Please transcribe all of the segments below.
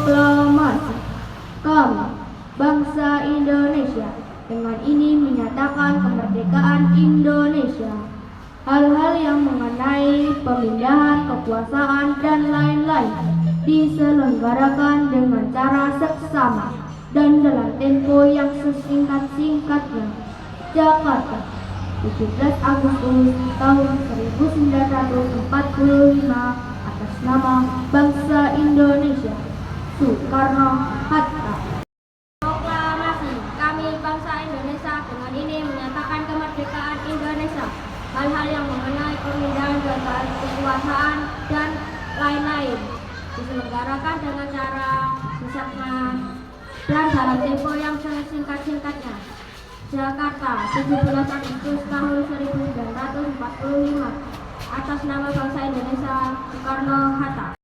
Proklamasi kami, bangsa Indonesia, dengan ini menyatakan kemerdekaan Indonesia. Hal-hal yang mengenai pemindahan kekuasaan dan lain-lain diselenggarakan dengan cara seksama dan dalam tempo yang sesingkat-singkatnya. Jakarta, 17 Agustus tahun 1945, atas nama bangsa Indonesia, Soekarno-Hatta. Proklamasi kami, bangsa Indonesia, dengan ini menyatakan kemerdekaan Indonesia. Hal-hal yang mengenai pemindahan kekuasaan dan lain-lain diselenggarakan dengan cara seksama dan dalam tempo yang sesingkat-singkatnya. Jakarta, 17 Agustus tahun 1945, atas nama bangsa Indonesia, Soekarno-Hatta.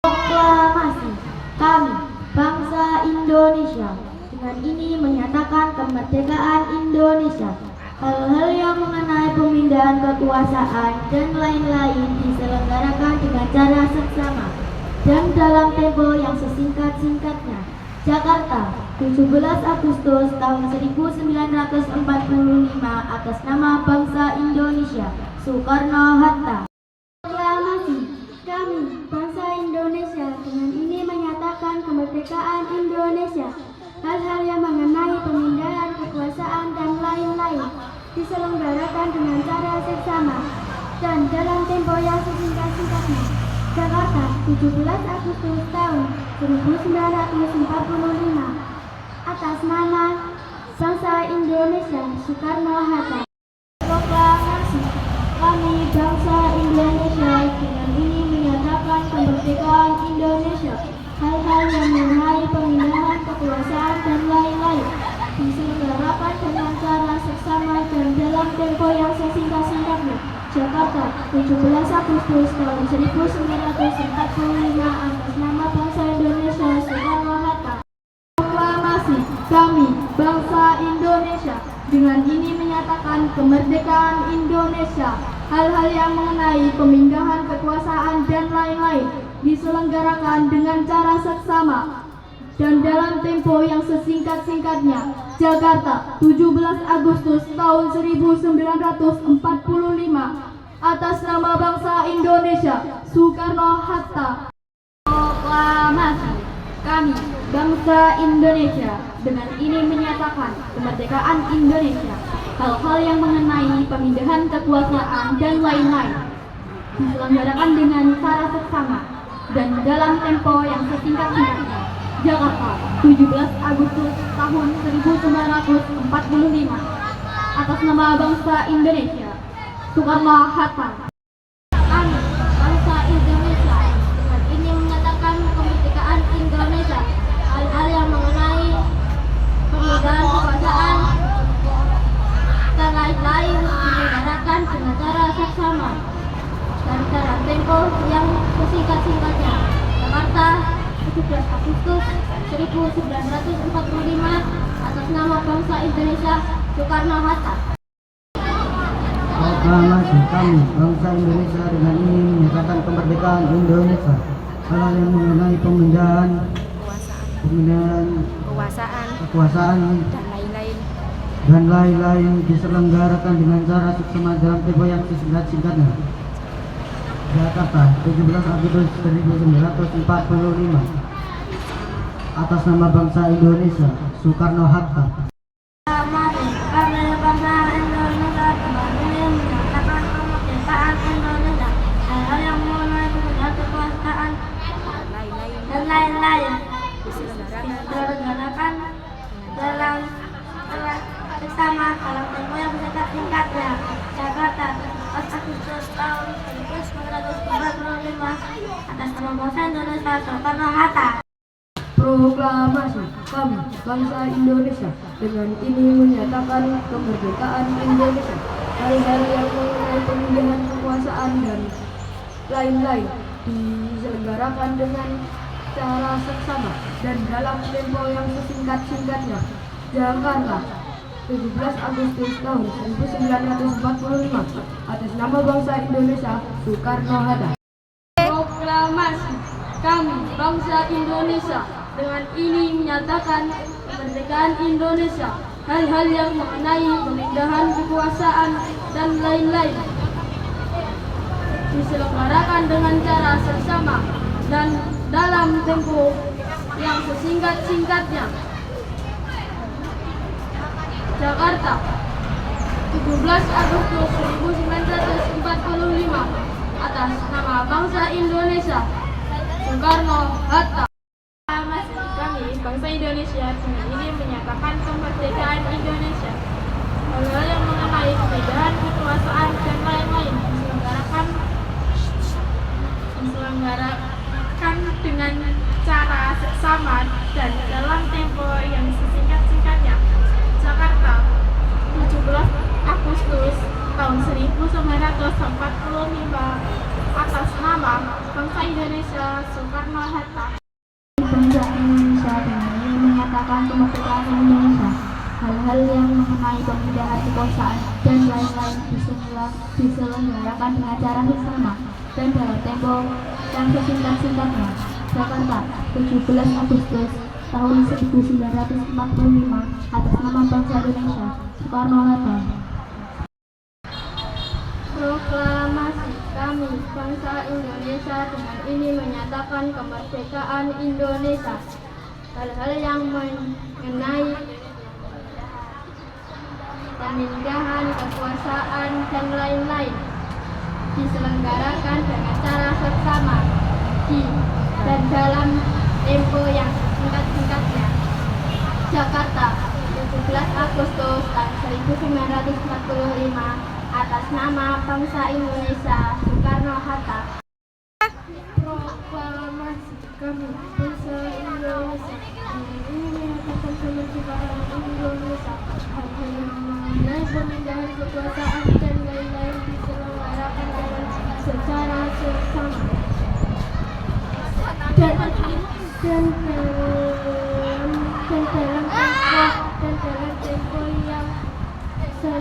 Proklamasi kami, bangsa Indonesia, dengan ini menyatakan kemerdekaan Indonesia. Hal-hal yang mengenai pemindahan kekuasaan dan lain-lain diselenggarakan dengan cara seksama dan dalam tempo yang sesingkat-singkatnya. Jakarta, 17 Agustus tahun 1945, atas nama bangsa Indonesia, Soekarno-Hatta. Proklamasi kami, bangsa Indonesia, dengan ini menyatakan kemerdekaan Indonesia. Hal-hal yang mengenai pemindahan kekuasaan dan lain-lain diselenggarakan dengan cara seksama dan dalam tempo yang sesingkat-singkatnya. Jakarta, 17 Agustus tahun 1945, atas nama bangsa Indonesia, Soekarno-Hatta. Proklamasi kami, bangsa Indonesia, dengan ini menyatakan kemerdekaan Indonesia. Hal-hal yang mengenai pemindahan kekuasaan dan lain-lain diselenggarakan dengan cara seksama dan dalam tempo yang sesingkat-singkatnya. Jakarta, 17 Agustus tahun 1945, atas nama bangsa Indonesia, Soekarno-Hatta. Proklamasi kami, bangsa Indonesia, dengan ini menyatakan kemerdekaan Indonesia. Hal-hal yang mengenai pemindahan kekuasaan dan lain-lain diselenggarakan dengan cara seksama dan dalam tempo yang sesingkat-singkatnya. Jakarta, 17 Agustus tahun 1945, atas nama bangsa Indonesia, Soekarno-Hatta. Proklamasi kami, bangsa Indonesia, dengan ini menyatakan kemerdekaan Indonesia. Hal-hal yang mengenai pemindahan kekuasaan dan lain-lain diselenggarakan dengan cara seksama dan dalam tempo yang sesingkat-singkatnya. Jakarta, 17 Agustus tahun 1945, atas nama bangsa Indonesia, Soekarno-Hatta. Kami, bangsa Indonesia, dengan ini menyatakan kemerdekaan Indonesia. Hal-hal yang mengenai pemindahan kekuasaan dan lain-lain diselenggarakan dengan cara seksama dan dalam tempo yang sesingkat-singkatnya. Jakarta, 17 Agustus 1945, atas nama bangsa Indonesia, Soekarno-Hatta. Proklamasi kami, bangsa Indonesia, dengan ini menyatakan kemerdekaan Indonesia. Hal yang mengenai pemindahan kekuasaan dan lain-lain diselenggarakan dengan cara seksama dalam tempo yang sesingkat-singkatnya. Jakarta, 17 Agustus 1945, atas nama bangsa Indonesia, Soekarno-Hatta. Proklamasi kami, bangsa Indonesia, dengan ini menyatakan kemerdekaan Indonesia. Hal-hal yang mengenai pemindahan kekuasaan dan lain-lain diselenggarakan dalam bersama dalam tempo yang singkat-singkatnya. Jakarta, 17 Agustus tahun 1945, atas nama bangsa Indonesia, Soekarno-Hatta. Proklamasi kami, bangsa Indonesia, dengan ini menyatakan kemerdekaan Indonesia. Hal-hal yang mengenai pemindahan kekuasaan dan lain-lain diselenggarakan dengan cara seksama dan dalam tempo yang sesingkat-singkatnya. Jakarta, 17 Agustus tahun 1945, atas nama bangsa Indonesia, Soekarno-Hatta. Proklamasi kami, bangsa Indonesia, dengan ini menyatakan kemerdekaan Indonesia. Hal-hal yang mengenai pemindahan kekuasaan dan lain-lain diselenggarakan dengan cara seksama dan dalam tempo yang sesingkat-singkatnya. Jakarta, 17 Agustus 1945. Atas nama bangsa Indonesia, Soekarno-Hatta. Kami, bangsa Indonesia, dengan ini menyatakan kemerdekaan Indonesia. Hal-hal yang mengenai pemindahan kekuasaan dan lain-lain diselenggarakan dengan cara seksama dan dalam tempo yang sesingkat-singkatnya. Jakarta, 17 Agustus tahun 1945. Atas nama bangsa Indonesia, Soekarno-Hatta. Bangsa Indonesia dengan ini menyatakan kemerdekaan Indonesia. Hal-hal yang mengenai pemindahan kekuasaan dan lain-lain diselenggarakan dengan cara seksama dan dalam tempo yang sesingkat-singkatnya. Jakarta, 17 Agustus tahun 1945. Atas nama bangsa Indonesia, Soekarno-Hatta. Proklamasi kami, bangsa Indonesia, dengan ini menyatakan kemerdekaan Indonesia. Hal-hal yang mengenai pemindahan kekuasaan dan lain-lain diselenggarakan dengan cara seksama dan dalam tempo yang singkat-singkatnya. Jakarta, 17 Agustus tahun 1945. Atas nama bangsa Indonesia, Soekarno-Hatta. Proklamasi kami, bangsa Indonesia, ini menyatakan kemerdekaan Indonesia. Hal-hal yang mengenai pemindahan kekuasaan dan lain-lain diselenggarakan dengan secara seksama dan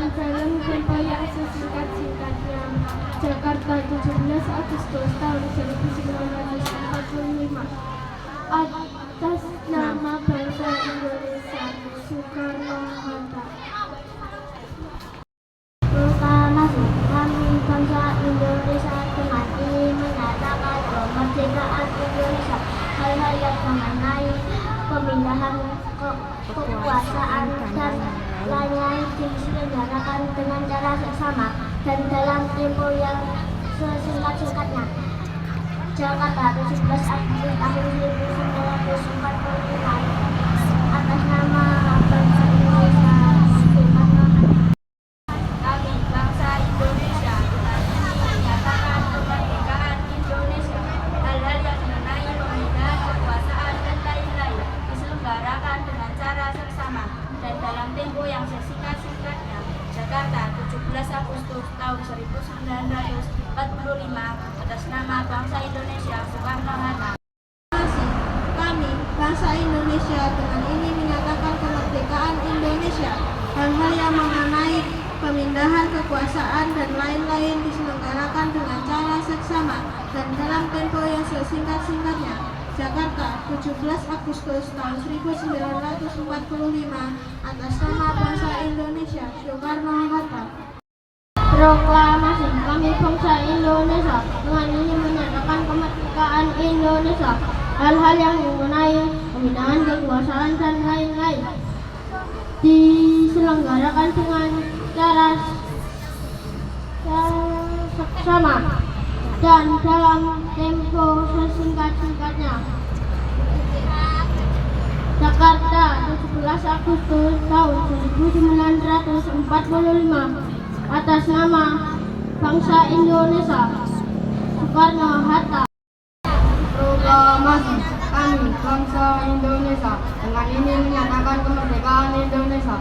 dalam tempo yang sesingkat-singkatnya. Jakarta, 17 Agustus tahun 1945. Atas nama bangsa Indonesia, Soekarno-Hatta. Proklamasi kami, bangsa Indonesia, dengan ini menyatakan kemerdekaan Indonesia. Hal-hal yang mengenai pemindahan kekuasaan dan lain-lain diselenggarakan dengan cara seksama dan dalam tempo yang sesingkat-singkatnya. Jakarta, 17 Agustus tahun 1945. Atas nama bangsa Indonesia, Soekarno-Hatta. Kami, bangsa Indonesia, dengan ini menyatakan kemerdekaan Indonesia. Hal-hal yang mengenai pemindahan kekuasaan dan lain-lain diselenggarakan dengan cara seksama dan dalam tempo yang sesingkat-singkatnya. Jakarta, 17 Agustus tahun 1945. Atas nama bangsa Indonesia, Soekarno-Hatta. Kami, bangsa Indonesia, dengan ini menyatakan kemerdekaan Indonesia. Hal-hal yang mengenai pemindahan kekuasaan dan lain-lain diselenggarakan dengan cara seksama dan dalam tempo yang sesingkat-singkatnya. Jakarta, 17 Agustus tahun 1945. Atas nama bangsa Indonesia, Soekarno-Hatta. Proklamasi kami, bangsa Indonesia, dengan ini menyatakan kemerdekaan Indonesia. Hal-hal yang mengenai pemindahan kekuasaan dan lain-lain diselenggarakan dengan cara seksama dan dalam tempo sesingkat-singkatnya. Jakarta, 17 Agustus tahun 1945. Atas nama bangsa Indonesia, Soekarno-Hatta. Proklamasi kami, bangsa Indonesia, dengan ini menyatakan kemerdekaan Indonesia.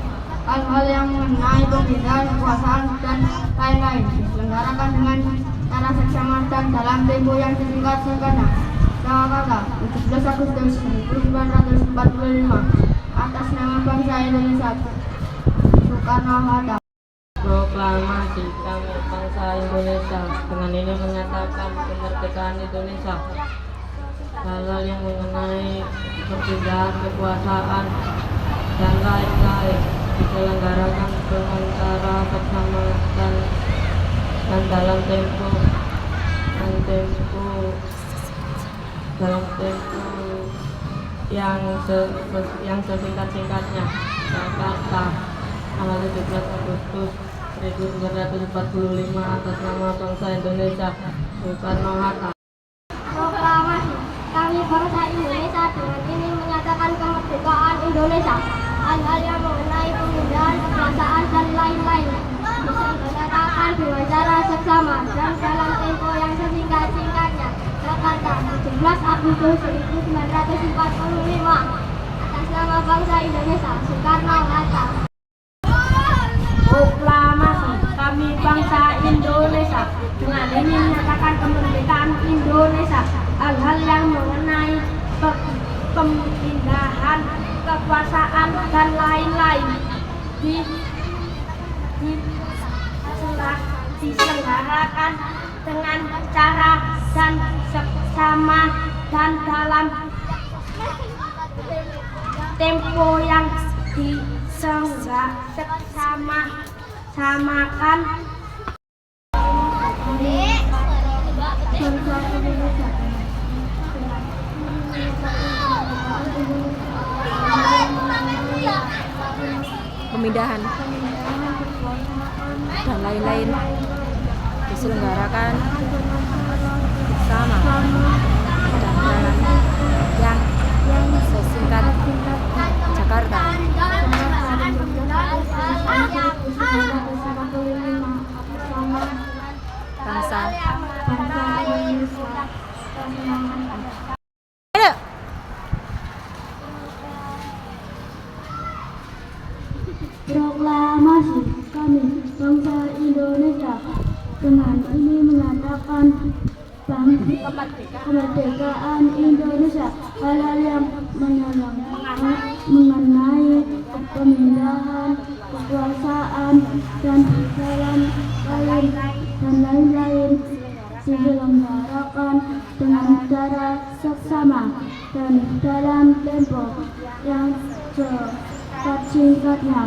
Hal-hal yang mengenai pemindahan kekuasaan dan lain-lain diselenggarakan dengan cara seksama dan dalam tempo yang sesingkat-singkatnya. Jakarta, 17 Agustus 1945. Atas nama bangsa Indonesia, Soekarno-Hatta. Proklamasi kami, bangsa Indonesia, dengan ini menyatakan kemerdekaan Indonesia. Hal-hal yang mengenai perpindahan kekuasaan dan lain-lain diselenggarakan dengan cara bersama dan dalam tempo yang sesingkat-singkatnya. Jakarta, tanggal 17 Agustus 1945, atas nama bangsa Indonesia, Soekarno-Hatta. Proklamasi, kami bangsa Indonesia dengan ini menyatakan kemerdekaan Indonesia. Hal-hal yang mengenai pemindahan kekuasaan dan lain-lain diselenggarakan dengan cara seksama dan dalam tempo yang sesingkat-singkatnya. Jakarta, 17 Agustus 1945, atas nama bangsa Indonesia, Soekarno-Hatta. Proklamasi, kami bangsa Indonesia dengan ini menyatakan kemerdekaan Indonesia. Hal-hal yang mengenai pemindahan kekuasaan dan lain-lain diselenggarakan dengan cara dan seksama dan dalam tempo yang samakan. Pemindahan dan lain-lain diselenggarakan bersama dan dalam yang sesingkat Jakarta. Bangsa Proklamasi, kami bangsa Indonesia dengan ini menyatakan kemerdekaan Indonesia. Hal-hal yang mengenai pemindahan kekuasaan dan lain-lain diselenggarakan dengan cara seksama dan dalam tempo yang singkatnya.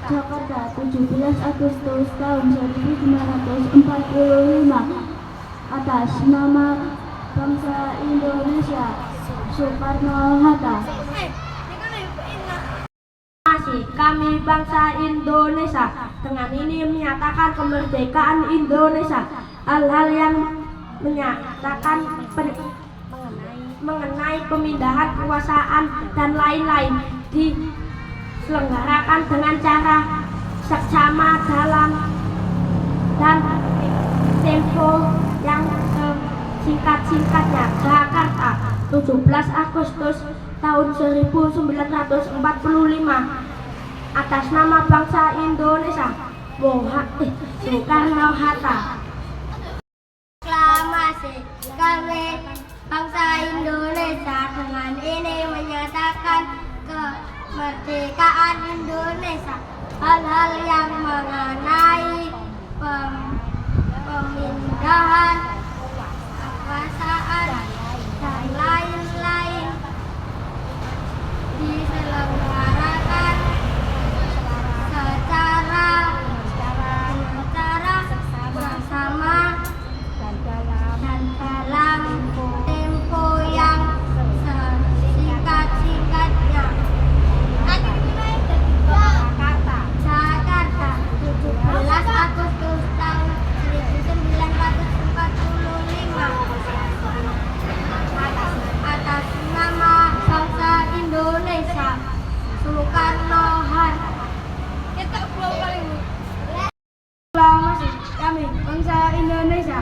Jakarta, 17 Agustus tahun 1945, atas nama bangsa Indonesia, Soekarno-Hatta. Kami bangsa Indonesia dengan ini menyatakan kemerdekaan Indonesia. Hal-hal yang menyatakan mengenai pemindahan kekuasaan dan lain-lain diselenggarakan dengan cara seksama dalam dan tempo yang singkat-singkatnya. Jakarta, 17 Agustus tahun 1945, atas nama bangsa Indonesia, Soekarno-Hatta. Proklamasi, kami bangsa Indonesia dengan ini menyatakan kemerdekaan Indonesia. Hal-hal yang mengenai pemindahan kekuasaan dan lain-lain diselenggarakan secara bersama dan dalam tempo yang singkat-singkatnya. Jakarta, 17 Agustus tahun 1945, atas nama bangsa Indonesia, Soekarno-Hatta. Proklamasi, kami bangsa Indonesia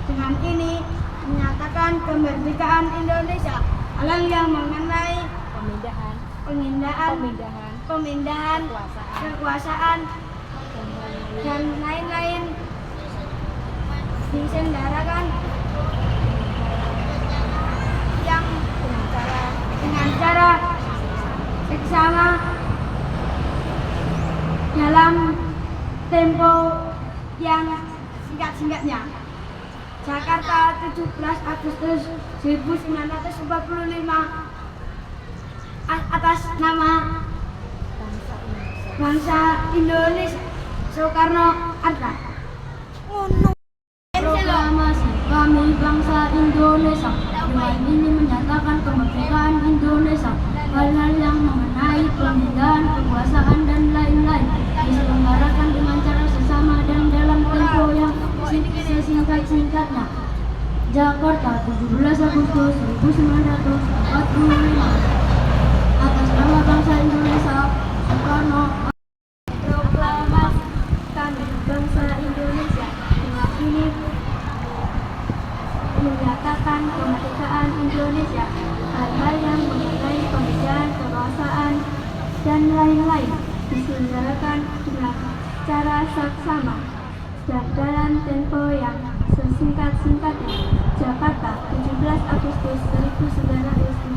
dengan ini menyatakan kemerdekaan Indonesia. Hal yang mengenai pemindahan kekuasaan dan lain-lain diselenggarakan yang dengan cara seksama dalam tempo yang singkat-singkatnya. Jakarta 17 Agustus 1945 atas nama bangsa Indonesia Soekarno-Hatta. Proklamasi kami bangsa Indonesia dengan ini menyatakan kemerdekaan Indonesia. Hal-hal yang mengenai pemindahan kekuasaan dan lain-lain diselenggarakan dengan cara sesama dan dalam tempo yang sesingkat-singkatnya. Jakarta 17 Agustus 1945 atas nama bangsa Indonesia Soekarno. Proklamasi kami bangsa Indonesia dengan ini menyatakan kemerdekaan Indonesia. Hal-hal yang mengenai pemindahan kekuasaan dan lain-lain diselenggarakan dengan cara saksama dan dalam tempo yang sesingkat-singkatnya. Jakarta 17 Agustus 1945